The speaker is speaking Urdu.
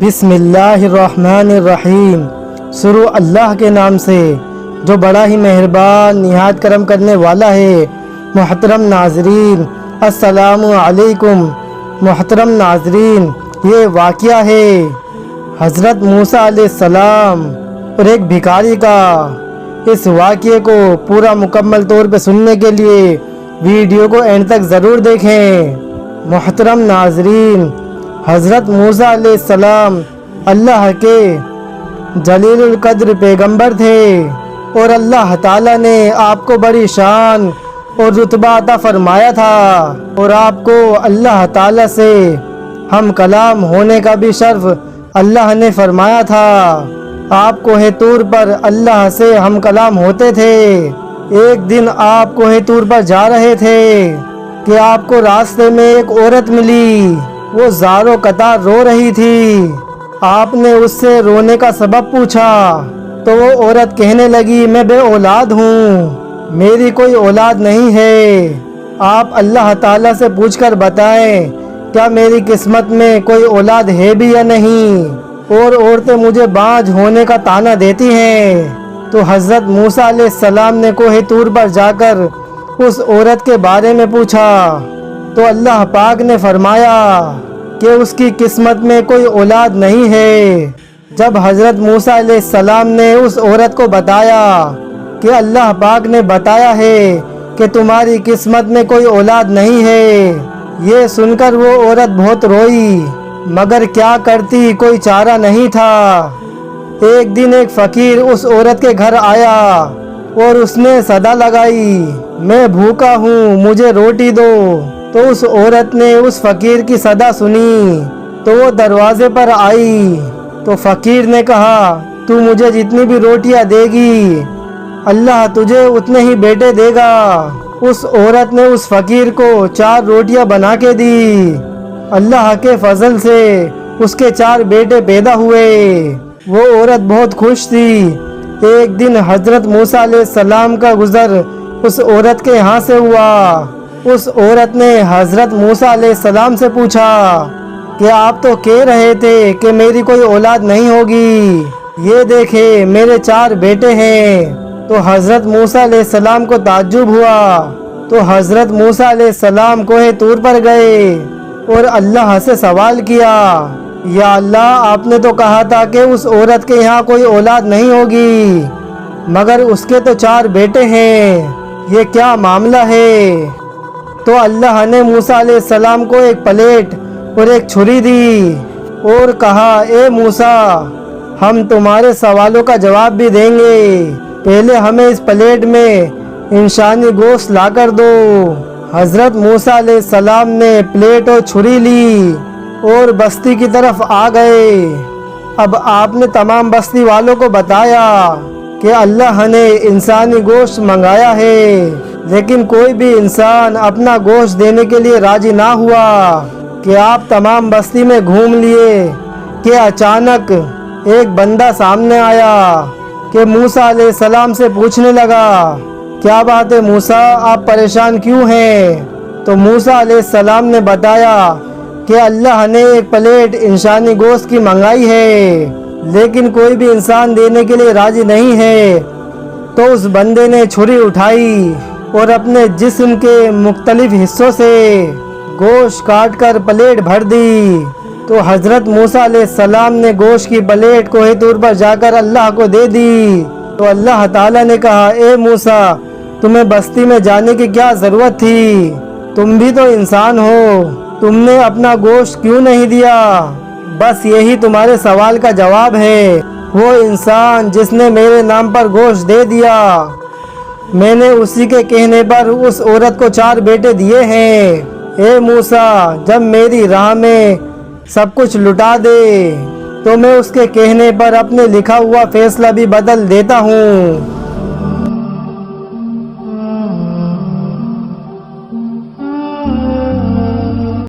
بسم اللہ الرحمن الرحیم۔ شروع اللہ کے نام سے جو بڑا ہی مہربان نہایت کرم کرنے والا ہے۔ محترم ناظرین السلام علیکم۔ محترم ناظرین، یہ واقعہ ہے حضرت موسیٰ علیہ السلام اور ایک بھکاری کا۔ اس واقعے کو پورا مکمل طور پہ سننے کے لیے ویڈیو کو اینڈ تک ضرور دیکھیں۔ محترم ناظرین، حضرت موسیٰ علیہ السلام اللہ کے جلیل القدر پیغمبر تھے اور اللہ تعالیٰ نے آپ کو بڑی شان اور رتبہ عطا فرمایا تھا، اور آپ کو اللہ تعالیٰ سے ہم کلام ہونے کا بھی شرف اللہ نے فرمایا تھا۔ آپ کوہ طور پر اللہ سے ہم کلام ہوتے تھے۔ ایک دن آپ کوہ طور پر جا رہے تھے کہ آپ کو راستے میں ایک عورت ملی۔ وہ زار و قطار رو رہی تھی۔ آپ نے اس سے رونے کا سبب پوچھا تو وہ عورت کہنے لگی، میں بے اولاد ہوں، میری کوئی اولاد نہیں ہے۔ آپ اللہ تعالیٰ سے پوچھ کر بتائیں کیا میری قسمت میں کوئی اولاد ہے بھی یا نہیں، اور عورتیں مجھے بانجھ ہونے کا طعنہ دیتی ہیں۔ تو حضرت موسیٰ علیہ السلام نے کوہ طور پر جا کر اس عورت کے بارے میں پوچھا تو اللہ پاک نے فرمایا کہ اس کی قسمت میں کوئی اولاد نہیں ہے۔ جب حضرت موسیٰ علیہ السلام نے اس عورت کو بتایا کہ اللہ پاک نے بتایا ہے کہ تمہاری قسمت میں کوئی اولاد نہیں ہے، یہ سن کر وہ عورت بہت روئی، مگر کیا کرتی، کوئی چارہ نہیں تھا۔ ایک دن ایک فقیر اس عورت کے گھر آیا اور اس نے صدا لگائی، میں بھوکا ہوں، مجھے روٹی دو۔ تو اس عورت نے اس فقیر کی صدا سنی تو وہ دروازے پر آئی۔ تو فقیر نے کہا، تو مجھے جتنی بھی روٹیاں دے گی اللہ تجھے اتنے ہی بیٹے دے گا۔ اس عورت نے اس فقیر کو 4 روٹیاں بنا کے دی۔ اللہ کے فضل سے اس کے 4 بیٹے پیدا ہوئے۔ وہ عورت بہت خوش تھی۔ ایک دن حضرت موسیٰ علیہ السلام کا گزر اس عورت کے یہاں سے ہوا۔ اس عورت نے حضرت موسیٰ علیہ السلام سے پوچھا کہ آپ تو کہہ رہے تھے کہ میری کوئی اولاد نہیں ہوگی، یہ دیکھے میرے 4 بیٹے ہیں۔ تو حضرت موسیٰ علیہ السلام کو تعجب ہوا۔ تو حضرت موسیٰ علیہ السلام کوہ طور پر گئے اور اللہ سے سوال کیا، یا اللہ، آپ نے تو کہا تھا کہ اس عورت کے یہاں کوئی اولاد نہیں ہوگی، مگر اس کے تو 4 بیٹے ہیں، یہ کیا معاملہ ہے؟ تو اللہ نے موسیٰ علیہ السلام کو ایک پلیٹ اور ایک چھری دی اور کہا، اے موسیٰ، ہم تمہارے سوالوں کا جواب بھی دیں گے، پہلے ہمیں اس پلیٹ میں انسانی گوشت لا کر دو۔ حضرت موسیٰ علیہ السلام نے پلیٹ اور چھری لی اور بستی کی طرف آ گئے۔ اب آپ نے تمام بستی والوں کو بتایا کہ اللہ نے انسانی گوشت منگایا ہے، لیکن کوئی بھی انسان اپنا گوشت دینے کے لیے راضی نہ ہوا کہ آپ تمام بستی میں گھوم لیے کہ اچانک ایک بندہ سامنے آیا کہ موسیٰ علیہ السلام سے پوچھنے لگا، کیا بات ہے موسیٰ، آپ پریشان کیوں ہیں؟ تو موسیٰ علیہ السلام نے بتایا کہ اللہ نے ایک پلیٹ انسانی گوشت کی منگائی ہے، لیکن کوئی بھی انسان دینے کے لیے راضی نہیں ہے۔ تو اس بندے نے چھری اٹھائی اور اپنے جسم کے مختلف حصوں سے گوشت کاٹ کر پلیٹ بھر دی۔ تو حضرت موسیٰ علیہ السلام نے گوشت کی پلیٹ کوہ طور پر جا کر اللہ کو دے دی۔ تو اللہ تعالیٰ نے کہا، اے موسیٰ، تمہیں بستی میں جانے کی کیا ضرورت تھی؟ تم بھی تو انسان ہو، تم نے اپنا گوشت کیوں نہیں دیا؟ بس یہی تمہارے سوال کا جواب ہے۔ وہ انسان جس نے میرے نام پر گوشت دے دیا، میں نے اسی کے کہنے پر اس عورت کو 4 بیٹے دیے ہیں۔ اے موسیٰ، جب میری راہ میں سب کچھ لٹا دے تو میں اس کے کہنے پر اپنے لکھا ہوا فیصلہ بھی بدل دیتا ہوں۔